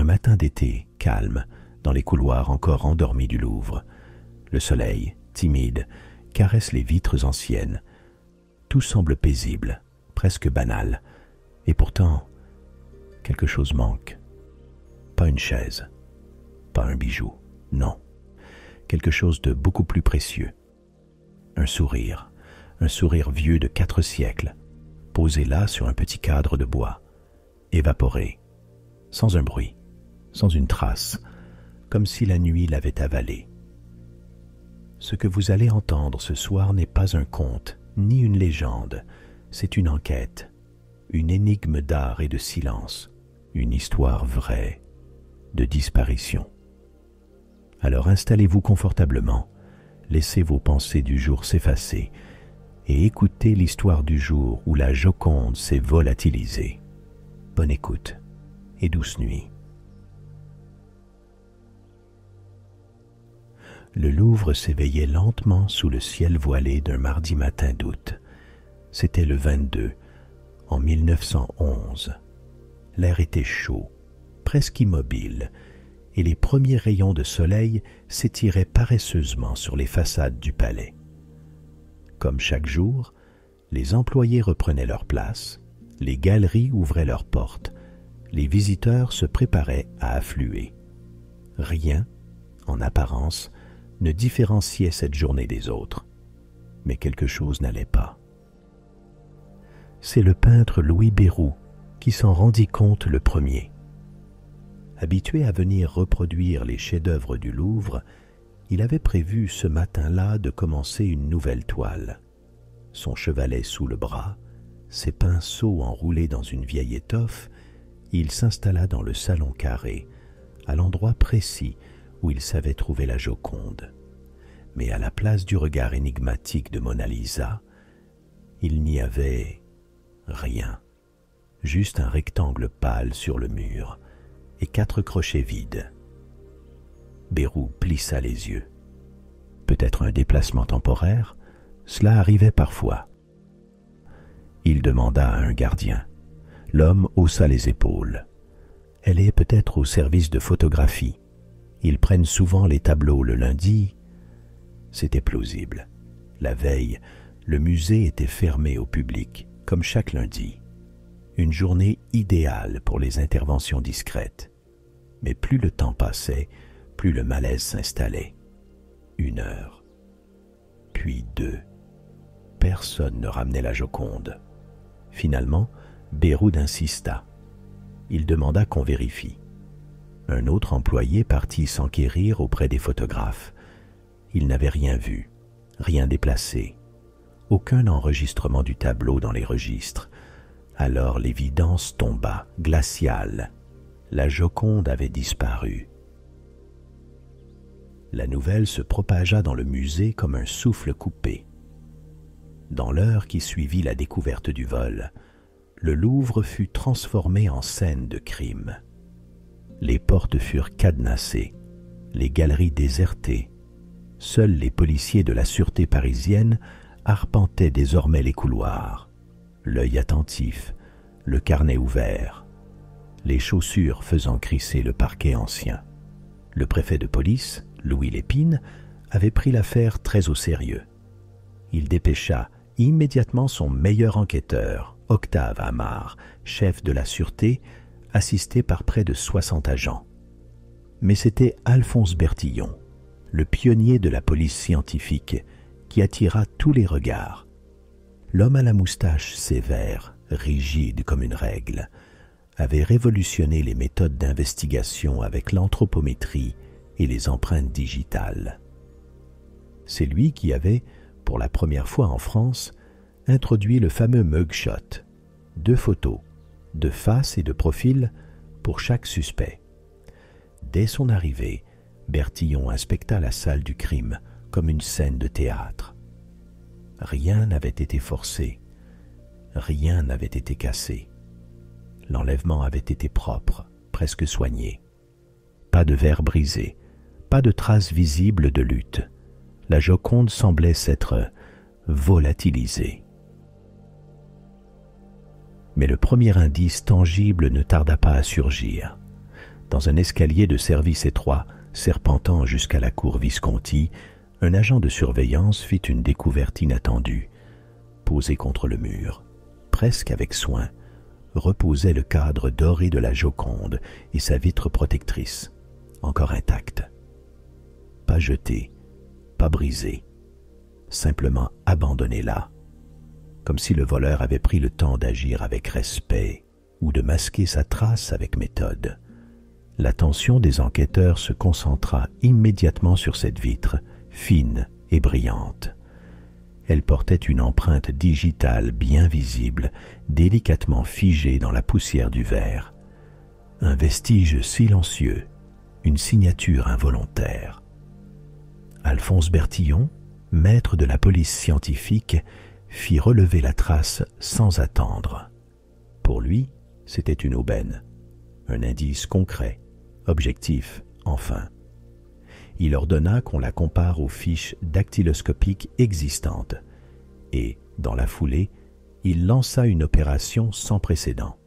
matin d'été, calme, dans les couloirs encore endormis du Louvre. Le soleil, timide, caresse les vitres anciennes. Tout semble paisible, presque banal. Et pourtant, quelque chose manque. Pas une chaise, pas un bijou, non. Quelque chose de beaucoup plus précieux. Un sourire vieux de 4 siècles, posé là sur un petit cadre de bois, évaporé, sans un bruit, sans une trace, comme si la nuit l'avait avalé. Ce que vous allez entendre ce soir n'est pas un conte, ni une légende, c'est une enquête, une énigme d'art et de silence, une histoire vraie de disparition. Alors installez-vous confortablement, laissez vos pensées du jour s'effacer et écoutez l'histoire du jour où la Joconde s'est volatilisée. Bonne écoute et douce nuit. Le Louvre s'éveillait lentement sous le ciel voilé d'un mardi matin d'août. C'était le 22, en 1911. L'air était chaud, presque immobile, et les premiers rayons de soleil s'étiraient paresseusement sur les façades du palais. Comme chaque jour, les employés reprenaient leur place, les galeries ouvraient leurs portes, les visiteurs se préparaient à affluer. Rien, en apparence, ne différenciait cette journée des autres, mais quelque chose n'allait pas. C'est le peintre Louis Béroud qui s'en rendit compte le premier. Habitué à venir reproduire les chefs-d'œuvre du Louvre, il avait prévu ce matin-là de commencer une nouvelle toile. Son chevalet sous le bras, ses pinceaux enroulés dans une vieille étoffe, il s'installa dans le salon carré, à l'endroit précis où il savait trouver la Joconde. Mais à la place du regard énigmatique de Mona Lisa, il n'y avait rien, juste un rectangle pâle sur le mur et 4 crochets vides. Béroud plissa les yeux. Peut-être un déplacement temporaire, cela arrivait parfois. Il demanda à un gardien. L'homme haussa les épaules. Elle est peut-être au service de photographie. Ils prennent souvent les tableaux le lundi. C'était plausible. La veille, le musée était fermé au public, comme chaque lundi. Une journée idéale pour les interventions discrètes. Mais plus le temps passait, plus le malaise s'installait. 1 heure, puis 2. Personne ne ramenait la Joconde. Finalement, Béroud insista. Il demanda qu'on vérifie. Un autre employé partit s'enquérir auprès des photographes. Il n'avait rien vu, rien déplacé, aucun enregistrement du tableau dans les registres. Alors l'évidence tomba, glaciale. La Joconde avait disparu. La nouvelle se propagea dans le musée comme un souffle coupé. Dans l'heure qui suivit la découverte du vol, le Louvre fut transformé en scène de crime. Les portes furent cadenassées, les galeries désertées. Seuls les policiers de la sûreté parisienne arpentaient désormais les couloirs, l'œil attentif, le carnet ouvert, les chaussures faisant crisser le parquet ancien. Le préfet de police, Louis Lépine, avait pris l'affaire très au sérieux. Il dépêcha immédiatement son meilleur enquêteur, Octave Amar, chef de la sûreté, assisté par près de 60 agents. Mais c'était Alphonse Bertillon, le pionnier de la police scientifique, qui attira tous les regards. L'homme à la moustache sévère, rigide comme une règle, avait révolutionné les méthodes d'investigation avec l'anthropométrie et les empreintes digitales. C'est lui qui avait, pour la première fois en France, introduit le fameux mugshot, 2 photos, de face et de profil, pour chaque suspect. Dès son arrivée, Bertillon inspecta la salle du crime comme une scène de théâtre. Rien n'avait été forcé, rien n'avait été cassé. L'enlèvement avait été propre, presque soigné. Pas de verre brisé, pas de traces visibles de lutte. La Joconde semblait s'être volatilisée. Mais le premier indice tangible ne tarda pas à surgir. Dans un escalier de service étroit, serpentant jusqu'à la cour Visconti, un agent de surveillance fit une découverte inattendue. Posé contre le mur, presque avec soin, reposait le cadre doré de la Joconde et sa vitre protectrice, encore intacte. Pas jetée, pas brisée, simplement abandonnée là, comme si le voleur avait pris le temps d'agir avec respect ou de masquer sa trace avec méthode. L'attention des enquêteurs se concentra immédiatement sur cette vitre, fine et brillante. Elle portait une empreinte digitale bien visible, délicatement figée dans la poussière du verre. Un vestige silencieux, une signature involontaire. Alphonse Bertillon, maître de la police scientifique, fit relever la trace sans attendre. Pour lui, c'était une aubaine, un indice concret, objectif, enfin. Il ordonna qu'on la compare aux fiches dactyloscopiques existantes et, dans la foulée, il lança une opération sans précédent.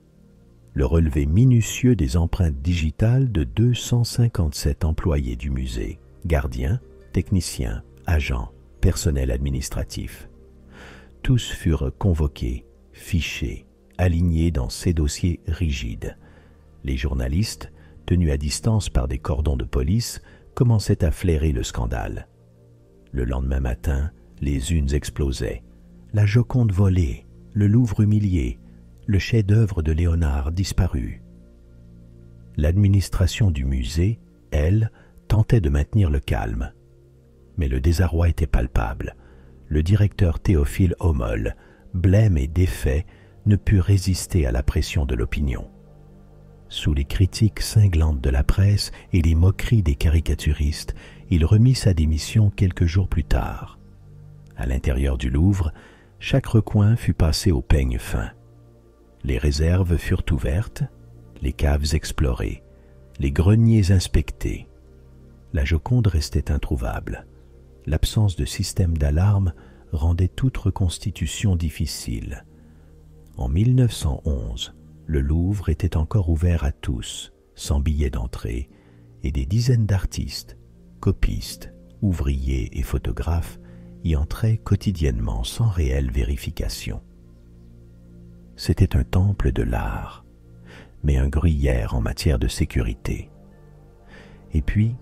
Le relevé minutieux des empreintes digitales de 257 employés du musée, gardiens, techniciens, agents, personnel administratif. Tous furent convoqués, fichés, alignés dans ces dossiers rigides. Les journalistes, tenus à distance par des cordons de police, commençaient à flairer le scandale. Le lendemain matin, les unes explosaient. La Joconde volée, le Louvre humilié, le chef-d'œuvre de Léonard disparu. L'administration du musée, elle, tentait de maintenir le calme. Mais le désarroi était palpable. Le directeur Théophile Homolle, blême et défait, ne put résister à la pression de l'opinion. Sous les critiques cinglantes de la presse et les moqueries des caricaturistes, il remit sa démission quelques jours plus tard. À l'intérieur du Louvre, chaque recoin fut passé au peigne fin. Les réserves furent ouvertes, les caves explorées, les greniers inspectés. La Joconde restait introuvable. L'absence de système d'alarme rendait toute reconstitution difficile. En 1911, le Louvre était encore ouvert à tous, sans billet d'entrée, et des dizaines d'artistes, copistes, ouvriers et photographes y entraient quotidiennement sans réelle vérification. C'était un temple de l'art, mais un gruyère en matière de sécurité. Et puis,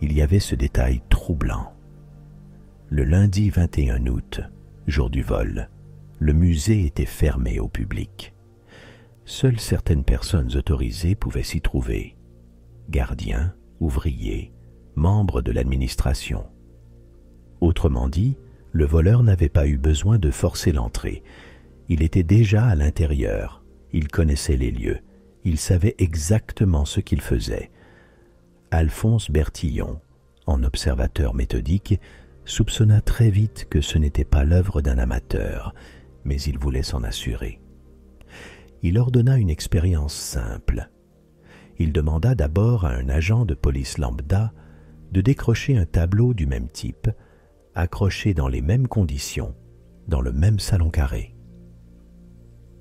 il y avait ce détail troublant. Le lundi 21 août, jour du vol, le musée était fermé au public. Seules certaines personnes autorisées pouvaient s'y trouver. Gardiens, ouvriers, membres de l'administration. Autrement dit, le voleur n'avait pas eu besoin de forcer l'entrée. Il était déjà à l'intérieur, il connaissait les lieux, il savait exactement ce qu'il faisait. Alphonse Bertillon, en observateur méthodique, soupçonna très vite que ce n'était pas l'œuvre d'un amateur, mais il voulait s'en assurer. Il ordonna une expérience simple. Il demanda d'abord à un agent de police lambda de décrocher un tableau du même type, accroché dans les mêmes conditions, dans le même salon carré.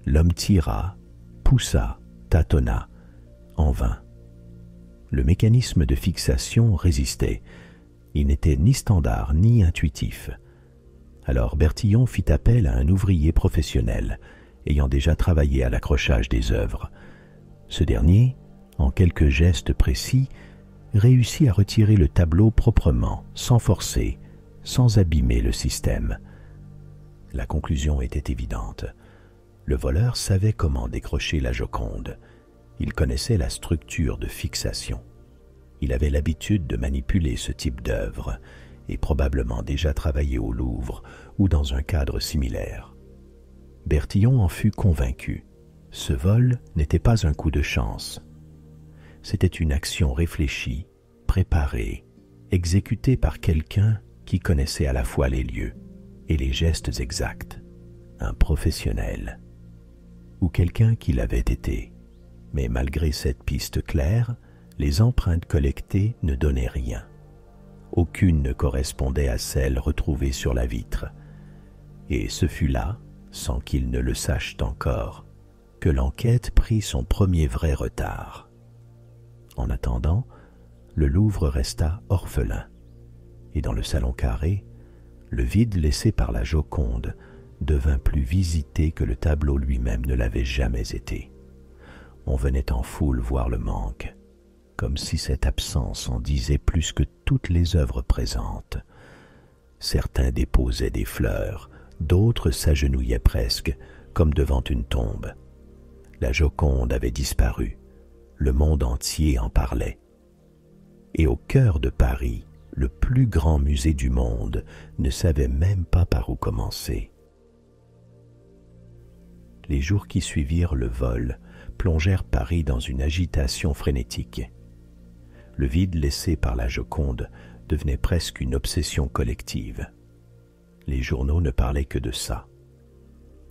L'homme tira, poussa, tâtonna, en vain. Le mécanisme de fixation résistait. Il n'était ni standard ni intuitif. Alors Bertillon fit appel à un ouvrier professionnel, ayant déjà travaillé à l'accrochage des œuvres. Ce dernier, en quelques gestes précis, réussit à retirer le tableau proprement, sans forcer, sans abîmer le système. La conclusion était évidente. Le voleur savait comment décrocher la Joconde. Il connaissait la structure de fixation. Il avait l'habitude de manipuler ce type d'œuvre et probablement déjà travaillé au Louvre ou dans un cadre similaire. Bertillon en fut convaincu. Ce vol n'était pas un coup de chance. C'était une action réfléchie, préparée, exécutée par quelqu'un qui connaissait à la fois les lieux et les gestes exacts. Un professionnel. Ou quelqu'un qui l'avait été. Mais malgré cette piste claire, les empreintes collectées ne donnaient rien. Aucune ne correspondait à celle retrouvée sur la vitre. Et ce fut là, sans qu'ils ne le sachent encore, que l'enquête prit son premier vrai retard. En attendant, le Louvre resta orphelin, et dans le salon carré, le vide laissé par la Joconde devint plus visité que le tableau lui-même ne l'avait jamais été. On venait en foule voir le manque, comme si cette absence en disait plus que toutes les œuvres présentes. Certains déposaient des fleurs, d'autres s'agenouillaient presque, comme devant une tombe. La Joconde avait disparu, le monde entier en parlait. Et au cœur de Paris, le plus grand musée du monde ne savait même pas par où commencer. Les jours qui suivirent le vol plongèrent Paris dans une agitation frénétique. Le vide laissé par la Joconde devenait presque une obsession collective. Les journaux ne parlaient que de ça.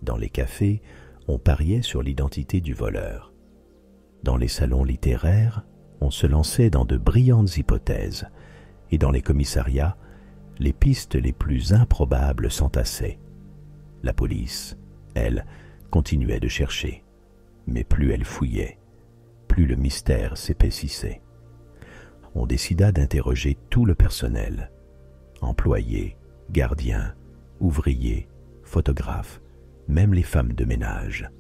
Dans les cafés, on pariait sur l'identité du voleur. Dans les salons littéraires, on se lançait dans de brillantes hypothèses, et dans les commissariats, les pistes les plus improbables s'entassaient. La police, elle, continuait de chercher, mais plus elle fouillait, plus le mystère s'épaississait. On décida d'interroger tout le personnel, employés, gardiens, ouvriers, photographes, même les femmes de ménage.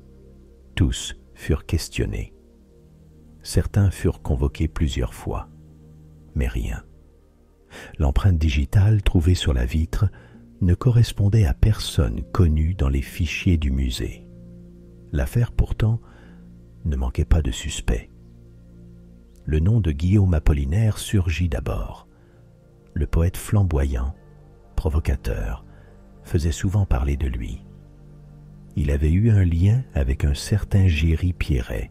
Tous furent questionnés. Certains furent convoqués plusieurs fois, mais rien. L'empreinte digitale trouvée sur la vitre ne correspondait à personne connu dans les fichiers du musée. L'affaire, pourtant, ne manquait pas de suspects. Le nom de Guillaume Apollinaire surgit d'abord. Le poète flamboyant, provocateur, faisait souvent parler de lui. Il avait eu un lien avec un certain Géry Pierret,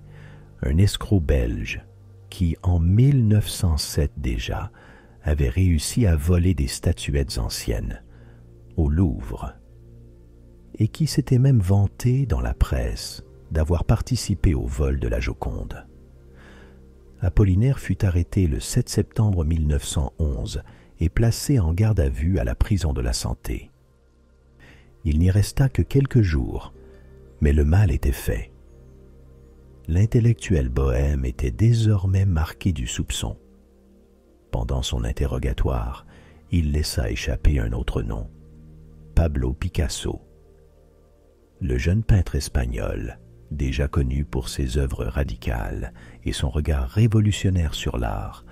un escroc belge qui, en 1907 déjà, avait réussi à voler des statuettes anciennes au Louvre, et qui s'était même vanté dans la presse d'avoir participé au vol de la Joconde. Apollinaire fut arrêté le 7 septembre 1911 et placé en garde à vue à la prison de la Santé. Il n'y resta que quelques jours, mais le mal était fait. L'intellectuel bohème était désormais marqué du soupçon. Pendant son interrogatoire, il laissa échapper un autre nom, Pablo Picasso. Le jeune peintre espagnol, déjà connu pour ses œuvres radicales et son regard révolutionnaire sur l'art,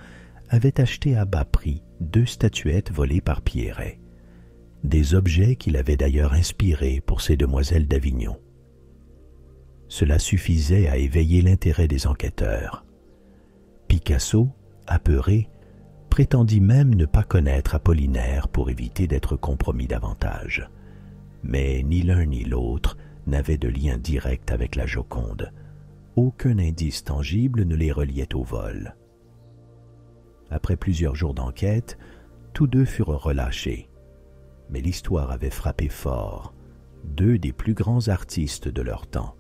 avait acheté à bas prix 2 statuettes volées par Pierret, des objets qu'il avait d'ailleurs inspirés pour ses demoiselles d'Avignon. Cela suffisait à éveiller l'intérêt des enquêteurs. Picasso, apeuré, prétendit même ne pas connaître Apollinaire pour éviter d'être compromis davantage. Mais ni l'un ni l'autre n'avaient de lien direct avec la Joconde. Aucun indice tangible ne les reliait au vol. Après plusieurs jours d'enquête, tous deux furent relâchés. Mais l'histoire avait frappé fort. 2 des plus grands artistes de leur temps,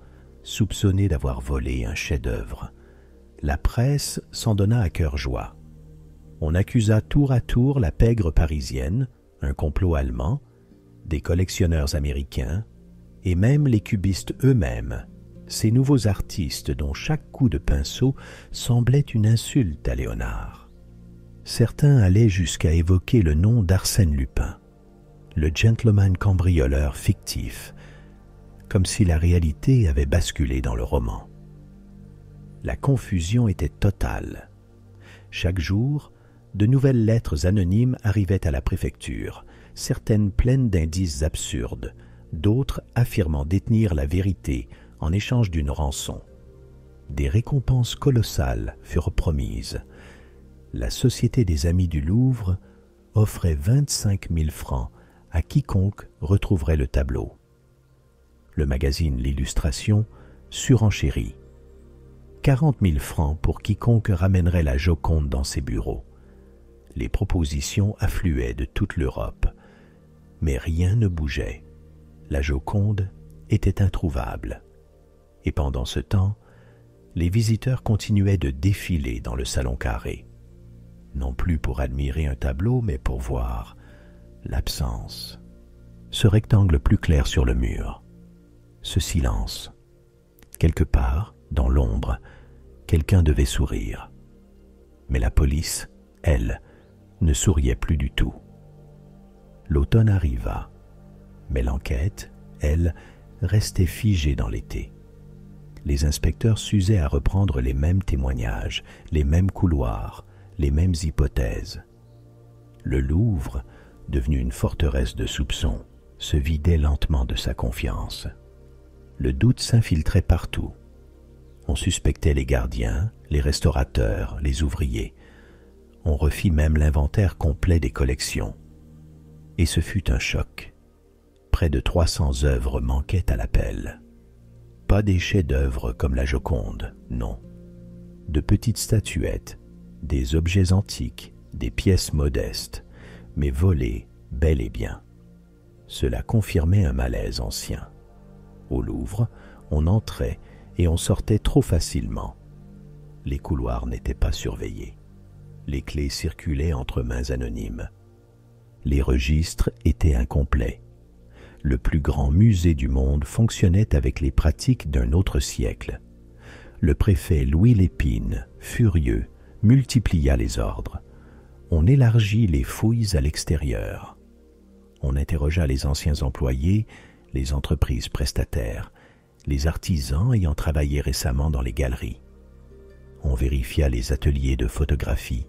soupçonnés d'avoir volé un chef-d'œuvre. La presse s'en donna à cœur joie. On accusa tour à tour la pègre parisienne, un complot allemand, des collectionneurs américains, et même les cubistes eux-mêmes, ces nouveaux artistes dont chaque coup de pinceau semblait une insulte à Léonard. Certains allaient jusqu'à évoquer le nom d'Arsène Lupin, le gentleman cambrioleur fictif, comme si la réalité avait basculé dans le roman. La confusion était totale. Chaque jour, de nouvelles lettres anonymes arrivaient à la préfecture, certaines pleines d'indices absurdes, d'autres affirmant détenir la vérité en échange d'une rançon. Des récompenses colossales furent promises. La Société des Amis du Louvre offrait 25 000 francs à quiconque retrouverait le tableau. Le magazine L'Illustration surenchérit. 40 000 francs pour quiconque ramènerait la Joconde dans ses bureaux. Les propositions affluaient de toute l'Europe, mais rien ne bougeait. La Joconde était introuvable. Et pendant ce temps, les visiteurs continuaient de défiler dans le salon carré, non plus pour admirer un tableau, mais pour voir l'absence, ce rectangle plus clair sur le mur, ce silence. Quelque part, dans l'ombre, quelqu'un devait sourire. Mais la police, elle, ne souriait plus du tout. L'automne arriva, mais l'enquête, elle, restait figée dans l'été. Les inspecteurs s'usaient à reprendre les mêmes témoignages, les mêmes couloirs, les mêmes hypothèses. Le Louvre, devenu une forteresse de soupçons, se vidait lentement de sa confiance. Le doute s'infiltrait partout. On suspectait les gardiens, les restaurateurs, les ouvriers. On refit même l'inventaire complet des collections. Et ce fut un choc. Près de 300 œuvres manquaient à l'appel. Pas des chefs-d'œuvre comme la Joconde, non. De petites statuettes, des objets antiques, des pièces modestes, mais volées bel et bien. Cela confirmait un malaise ancien. Au Louvre, on entrait et on sortait trop facilement. Les couloirs n'étaient pas surveillés. Les clés circulaient entre mains anonymes. Les registres étaient incomplets. Le plus grand musée du monde fonctionnait avec les pratiques d'un autre siècle. Le préfet Louis Lépine, furieux, multiplia les ordres. On élargit les fouilles à l'extérieur. On interrogea les anciens employés, les entreprises prestataires, les artisans ayant travaillé récemment dans les galeries. On vérifia les ateliers de photographie,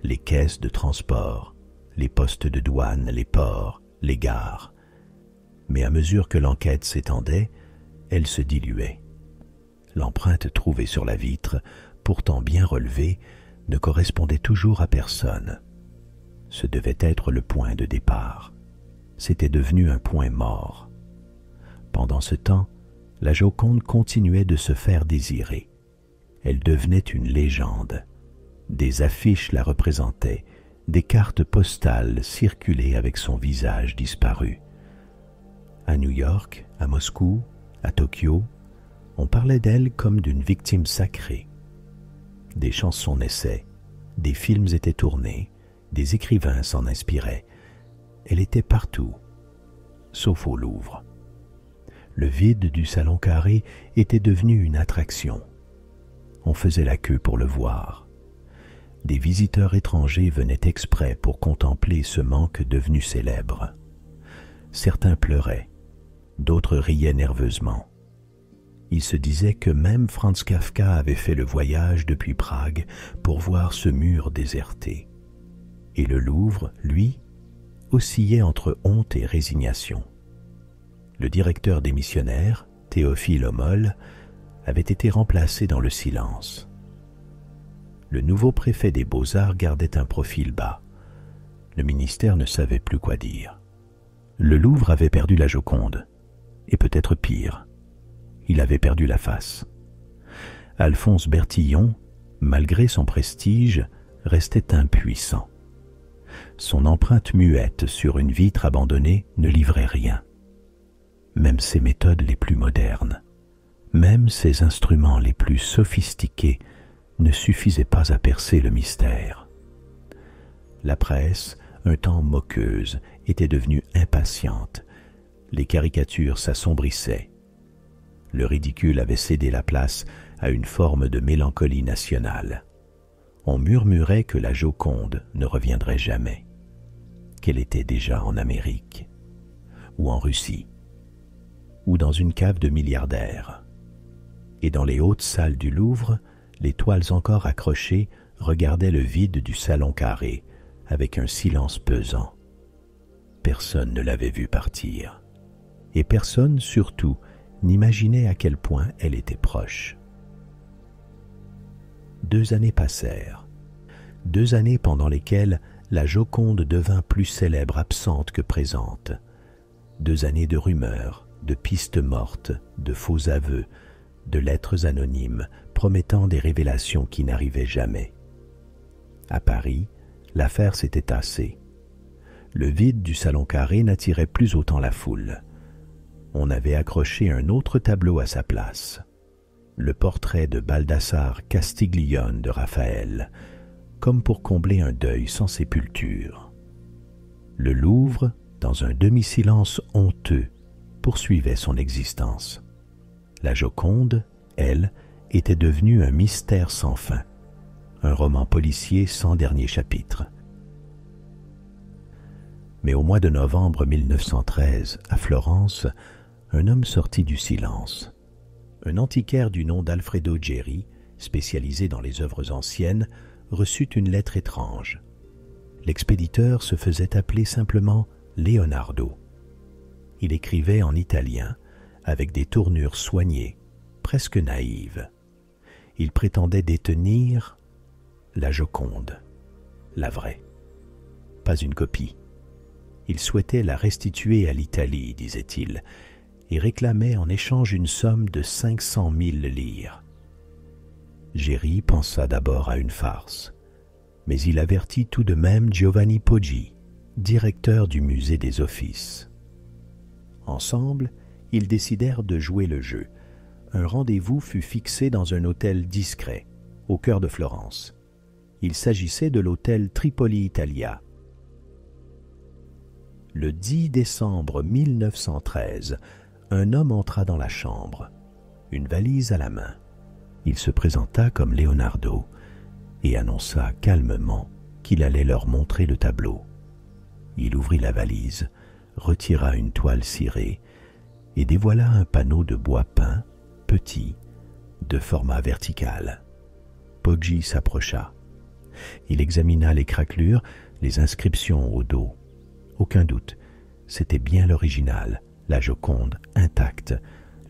les caisses de transport, les postes de douane, les ports, les gares. Mais à mesure que l'enquête s'étendait, elle se diluait. L'empreinte trouvée sur la vitre, pourtant bien relevée, ne correspondait toujours à personne. Ce devait être le point de départ. C'était devenu un point mort. Pendant ce temps, la Joconde continuait de se faire désirer. Elle devenait une légende. Des affiches la représentaient, des cartes postales circulaient avec son visage disparu. À New York, à Moscou, à Tokyo, on parlait d'elle comme d'une victime sacrée. Des chansons naissaient, des films étaient tournés, des écrivains s'en inspiraient. Elle était partout, sauf au Louvre. Le vide du salon carré était devenu une attraction. On faisait la queue pour le voir. Des visiteurs étrangers venaient exprès pour contempler ce manque devenu célèbre. Certains pleuraient, d'autres riaient nerveusement. Il se disait que même Franz Kafka avait fait le voyage depuis Prague pour voir ce mur déserté. Et le Louvre, lui, oscillait entre honte et résignation. Le directeur démissionnaire, Théophile Homolle, avait été remplacé dans le silence. Le nouveau préfet des Beaux-Arts gardait un profil bas. Le ministère ne savait plus quoi dire. Le Louvre avait perdu la Joconde, et peut-être pire, il avait perdu la face. Alphonse Bertillon, malgré son prestige, restait impuissant. Son empreinte muette sur une vitre abandonnée ne livrait rien. Même ses méthodes les plus modernes, même ses instruments les plus sophistiqués ne suffisaient pas à percer le mystère. La presse, un temps moqueuse, était devenue impatiente. Les caricatures s'assombrissaient. Le ridicule avait cédé la place à une forme de mélancolie nationale. On murmurait que la Joconde ne reviendrait jamais, qu'elle était déjà en Amérique, ou en Russie, ou dans une cave de milliardaires. Et dans les hautes salles du Louvre, les toiles encore accrochées regardaient le vide du salon carré avec un silence pesant. Personne ne l'avait vue partir, et personne, surtout, n'imaginait à quel point elle était proche. 2 années passèrent, 2 années pendant lesquelles la Joconde devint plus célèbre absente que présente, 2 années de rumeurs, de pistes mortes, de faux aveux, de lettres anonymes promettant des révélations qui n'arrivaient jamais. À Paris, l'affaire s'était tassée. Le vide du salon carré n'attirait plus autant la foule. On avait accroché un autre tableau à sa place, le portrait de Baldassare Castiglione de Raphaël, comme pour combler un deuil sans sépulture. Le Louvre, dans un demi-silence honteux, poursuivait son existence. La Joconde, elle, était devenue un mystère sans fin. un roman policier sans dernier chapitre. Mais au mois de novembre 1913, à Florence, un homme sortit du silence. Un antiquaire du nom d'Alfredo Geri, spécialisé dans les œuvres anciennes, reçut une lettre étrange. L'expéditeur se faisait appeler simplement Leonardo. Il écrivait en italien, avec des tournures soignées, presque naïves. Il prétendait détenir la Joconde, la vraie, pas une copie. Il souhaitait la restituer à l'Italie, disait-il, et réclamait en échange une somme de 500 000 lire. Geri pensa d'abord à une farce, mais il avertit tout de même Giovanni Poggi, directeur du musée des Offices. Ensemble, ils décidèrent de jouer le jeu. Un rendez-vous fut fixé dans un hôtel discret, au cœur de Florence. Il s'agissait de l'hôtel Tripoli Italia. Le 10 décembre 1913, un homme entra dans la chambre, une valise à la main. Il se présenta comme Leonardo et annonça calmement qu'il allait leur montrer le tableau. Il ouvrit la valise, retira une toile cirée et dévoila un panneau de bois peint, petit, de format vertical. Poggi s'approcha. Il examina les craquelures, les inscriptions au dos. Aucun doute, c'était bien l'original, la Joconde, intacte.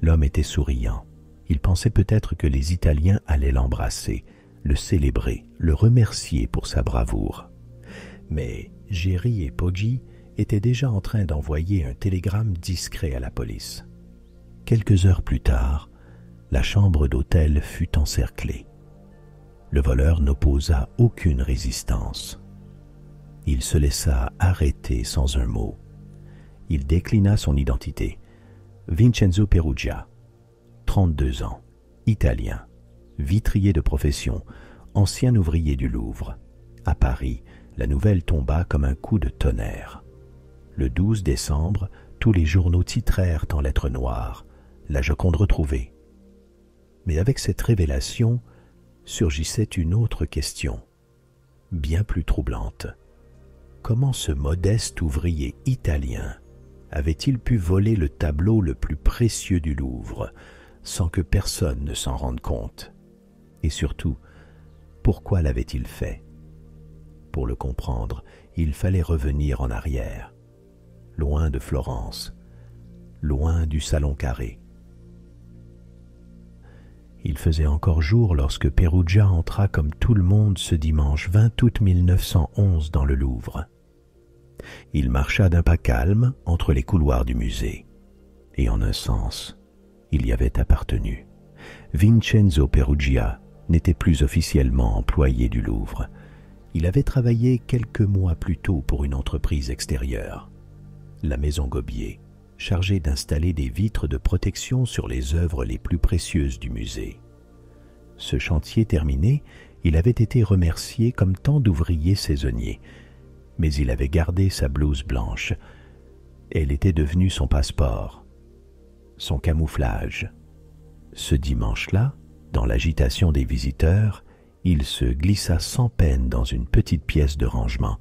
L'homme était souriant. Il pensait peut-être que les Italiens allaient l'embrasser, le célébrer, le remercier pour sa bravoure. Mais Geri et Poggi étaient déjà en train d'envoyer un télégramme discret à la police. Quelques heures plus tard, la chambre d'hôtel fut encerclée. Le voleur n'opposa aucune résistance. Il se laissa arrêter sans un mot. Il déclina son identité. Vincenzo Perugia, 32 ans, italien, vitrier de profession, ancien ouvrier du Louvre. À Paris, la nouvelle tomba comme un coup de tonnerre. Le 12 décembre, tous les journaux titrèrent en lettres noires « La Joconde retrouvée ». Mais avec cette révélation surgissait une autre question, bien plus troublante. Comment ce modeste ouvrier italien avait-il pu voler le tableau le plus précieux du Louvre sans que personne ne s'en rende compte? Et surtout, pourquoi l'avait-il fait? Pour le comprendre, il fallait revenir en arrière, loin de Florence, loin du Salon Carré. Il faisait encore jour lorsque Perugia entra comme tout le monde ce dimanche 20 août 1911 dans le Louvre. Il marcha d'un pas calme entre les couloirs du musée, et en un sens, il y avait appartenu. Vincenzo Perugia n'était plus officiellement employé du Louvre. Il avait travaillé quelques mois plus tôt pour une entreprise extérieure, la Maison Gobier, chargée d'installer des vitres de protection sur les œuvres les plus précieuses du musée. Ce chantier terminé, il avait été remercié comme tant d'ouvriers saisonniers, mais il avait gardé sa blouse blanche. Elle était devenue son passeport, son camouflage. Ce dimanche-là, dans l'agitation des visiteurs, il se glissa sans peine dans une petite pièce de rangement,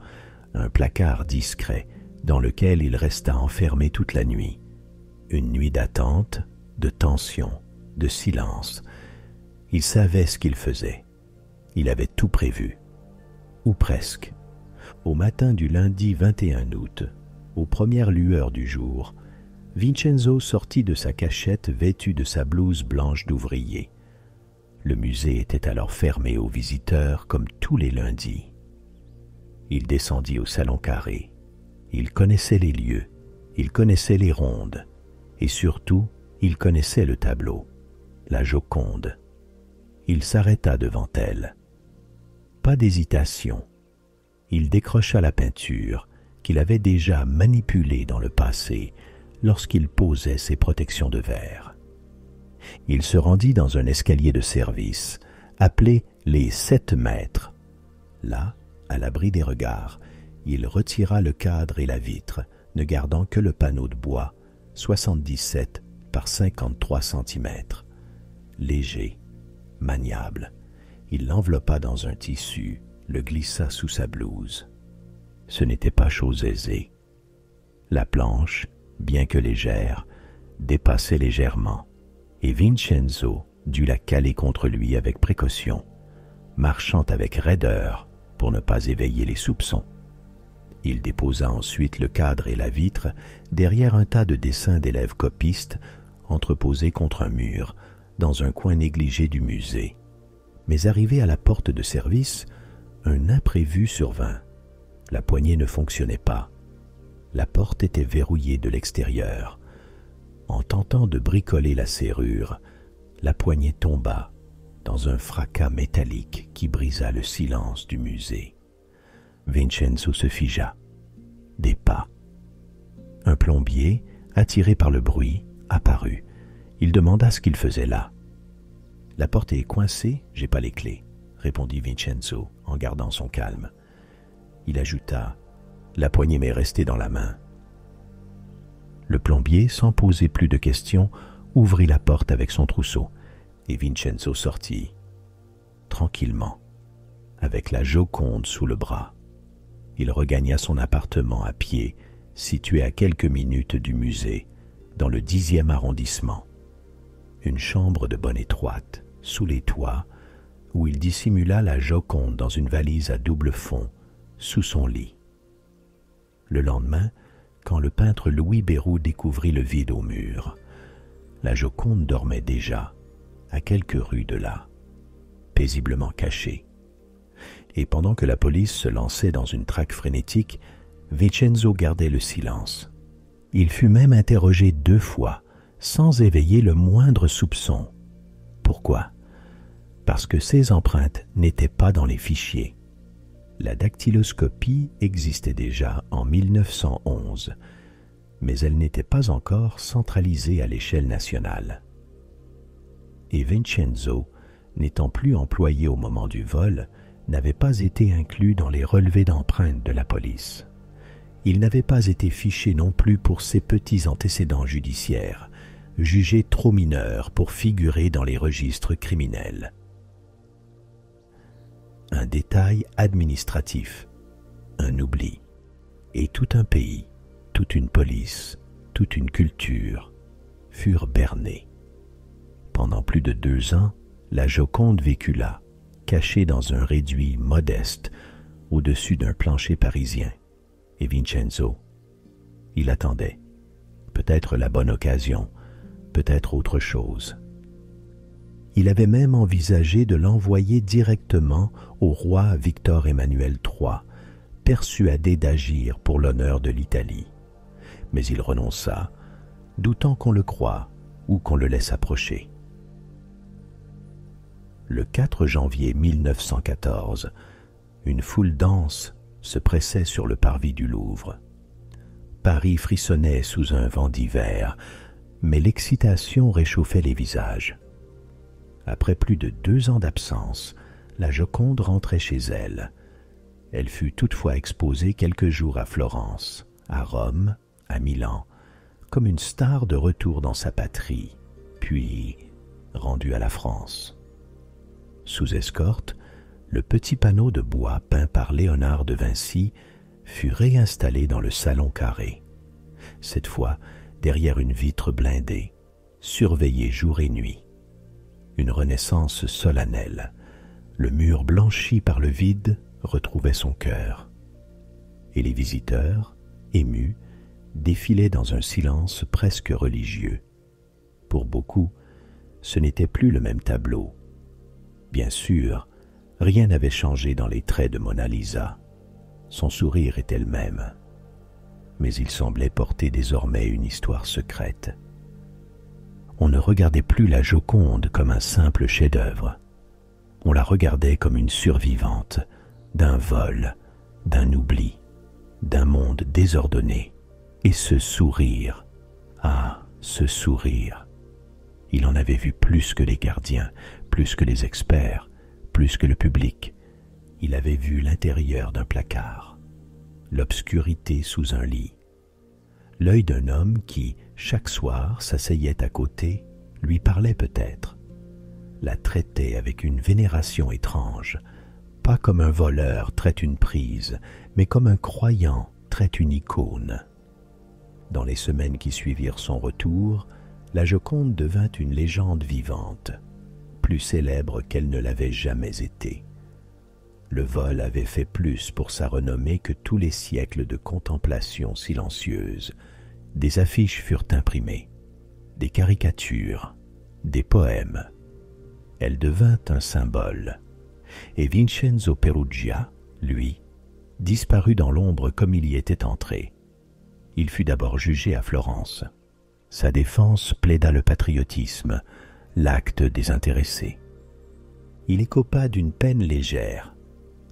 un placard discret, dans lequel il resta enfermé toute la nuit. Une nuit d'attente, de tension, de silence. Il savait ce qu'il faisait. Il avait tout prévu. Ou presque. Au matin du lundi 21 août, aux premières lueurs du jour, Vincenzo sortit de sa cachette vêtu de sa blouse blanche d'ouvrier. Le musée était alors fermé aux visiteurs comme tous les lundis. Il descendit au Salon Carré. Il connaissait les lieux, il connaissait les rondes, et surtout, il connaissait le tableau, la Joconde. Il s'arrêta devant elle. Pas d'hésitation. Il décrocha la peinture qu'il avait déjà manipulée dans le passé lorsqu'il posait ses protections de verre. Il se rendit dans un escalier de service, appelé les 7 mètres. Là, à l'abri des regards, il retira le cadre et la vitre, ne gardant que le panneau de bois, 77 par 53 cm. Léger, maniable, Il l'enveloppa dans un tissu, le glissa sous sa blouse. Ce n'était pas chose aisée. La planche, bien que légère, dépassait légèrement, et Vincenzo dut la caler contre lui avec précaution, marchant avec raideur pour ne pas éveiller les soupçons. Il déposa ensuite le cadre et la vitre derrière un tas de dessins d'élèves copistes entreposés contre un mur, dans un coin négligé du musée. Mais arrivé à la porte de service, un imprévu survint. La poignée ne fonctionnait pas. La porte était verrouillée de l'extérieur. En tentant de bricoler la serrure, la poignée tomba dans un fracas métallique qui brisa le silence du musée. Vincenzo se figea. Des pas. Un plombier, attiré par le bruit, apparut. Il demanda ce qu'il faisait là. « La porte est coincée, j'ai pas les clés », répondit Vincenzo en gardant son calme. Il ajouta « La poignée m'est restée dans la main ». Le plombier, sans poser plus de questions, ouvrit la porte avec son trousseau et Vincenzo sortit, tranquillement, avec la Joconde sous le bras. Il regagna son appartement à pied, situé à quelques minutes du musée, dans le 10e arrondissement. Une chambre de bonne étroite, sous les toits, où il dissimula la Joconde dans une valise à double fond, sous son lit. Le lendemain, quand le peintre Louis Béroud découvrit le vide au mur, la Joconde dormait déjà, à quelques rues de là, paisiblement cachée. Et pendant que la police se lançait dans une traque frénétique, Vincenzo gardait le silence. Il fut même interrogé 2 fois, sans éveiller le moindre soupçon. Pourquoi? Parce que ces empreintes n'étaient pas dans les fichiers. La dactyloscopie existait déjà en 1911, mais elle n'était pas encore centralisée à l'échelle nationale. Et Vincenzo, n'étant plus employé au moment du vol, n'avait pas été inclus dans les relevés d'empreintes de la police. Il n'avait pas été fiché non plus pour ses petits antécédents judiciaires, jugés trop mineurs pour figurer dans les registres criminels. Un détail administratif, un oubli, et tout un pays, toute une police, toute une culture furent bernés. Pendant plus de 2 ans, la Joconde vécut là, cachée dans un réduit modeste au-dessus d'un plancher parisien. Et Vincenzo, il attendait, peut-être la bonne occasion, peut-être autre chose. Il avait même envisagé de l'envoyer directement au roi Victor Emmanuel III, persuadé d'agir pour l'honneur de l'Italie. Mais il renonça, doutant qu'on le croie ou qu'on le laisse approcher. Le 4 janvier 1914, une foule dense se pressait sur le parvis du Louvre. Paris frissonnait sous un vent d'hiver, mais l'excitation réchauffait les visages. Après plus de 2 ans d'absence, la Joconde rentrait chez elle. Elle fut toutefois exposée quelques jours à Florence, à Rome, à Milan, comme une star de retour dans sa patrie, puis rendue à la France. Sous escorte, le petit panneau de bois peint par Léonard de Vinci fut réinstallé dans le salon carré, cette fois derrière une vitre blindée, surveillée jour et nuit. Une renaissance solennelle, le mur blanchi par le vide retrouvait son cœur. Et les visiteurs, émus, défilaient dans un silence presque religieux. Pour beaucoup, ce n'était plus le même tableau. Bien sûr, rien n'avait changé dans les traits de Mona Lisa. Son sourire était le même. Mais il semblait porter désormais une histoire secrète. On ne regardait plus la Joconde comme un simple chef-d'œuvre. On la regardait comme une survivante d'un vol, d'un oubli, d'un monde désordonné. Et ce sourire, ah, ce sourire, il en avait vu plus que les gardiens, plus que les experts, plus que le public. Il avait vu l'intérieur d'un placard, l'obscurité sous un lit, l'œil d'un homme qui, chaque soir, s'asseyait à côté, lui parlait peut-être. la traitait avec une vénération étrange, pas comme un voleur traite une prise, mais comme un croyant traite une icône. Dans les semaines qui suivirent son retour, la Joconde devint une légende vivante, plus célèbre qu'elle ne l'avait jamais été. Le vol avait fait plus pour sa renommée que tous les siècles de contemplation silencieuse. Des affiches furent imprimées, des caricatures, des poèmes. Elle devint un symbole. Et Vincenzo Perugia, lui, disparut dans l'ombre comme il y était entré. Il fut d'abord jugé à Florence. Sa défense plaida le patriotisme, l'acte désintéressé. Il écopa d'une peine légère,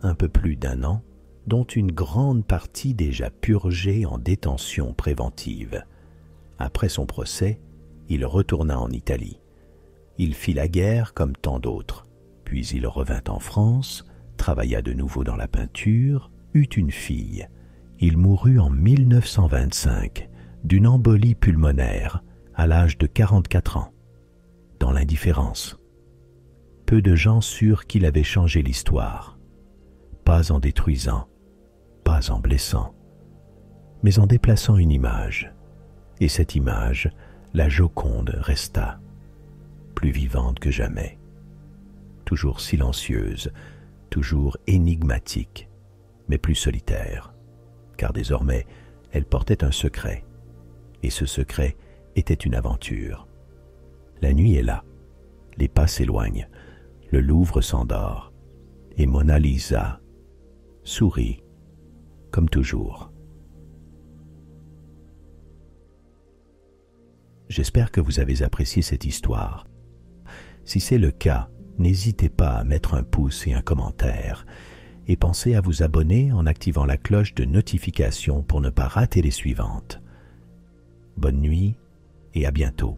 un peu plus d'1 an, dont une grande partie déjà purgée en détention préventive. Après son procès, il retourna en Italie. Il fit la guerre comme tant d'autres, puis il revint en France, travailla de nouveau dans la peinture, eut une fille. Il mourut en 1925 d'une embolie pulmonaire à l'âge de 44 ans, dans l'indifférence. Peu de gens surent qu'il avait changé l'histoire, pas en détruisant, pas en blessant, mais en déplaçant une image. Et cette image, la Joconde, resta, plus vivante que jamais, toujours silencieuse, toujours énigmatique, mais plus solitaire, car désormais elle portait un secret, et ce secret était une aventure. La nuit est là, les pas s'éloignent, le Louvre s'endort, et Mona Lisa sourit comme toujours. J'espère que vous avez apprécié cette histoire. Si c'est le cas, n'hésitez pas à mettre un pouce et un commentaire, et pensez à vous abonner en activant la cloche de notification pour ne pas rater les suivantes. Bonne nuit et à bientôt.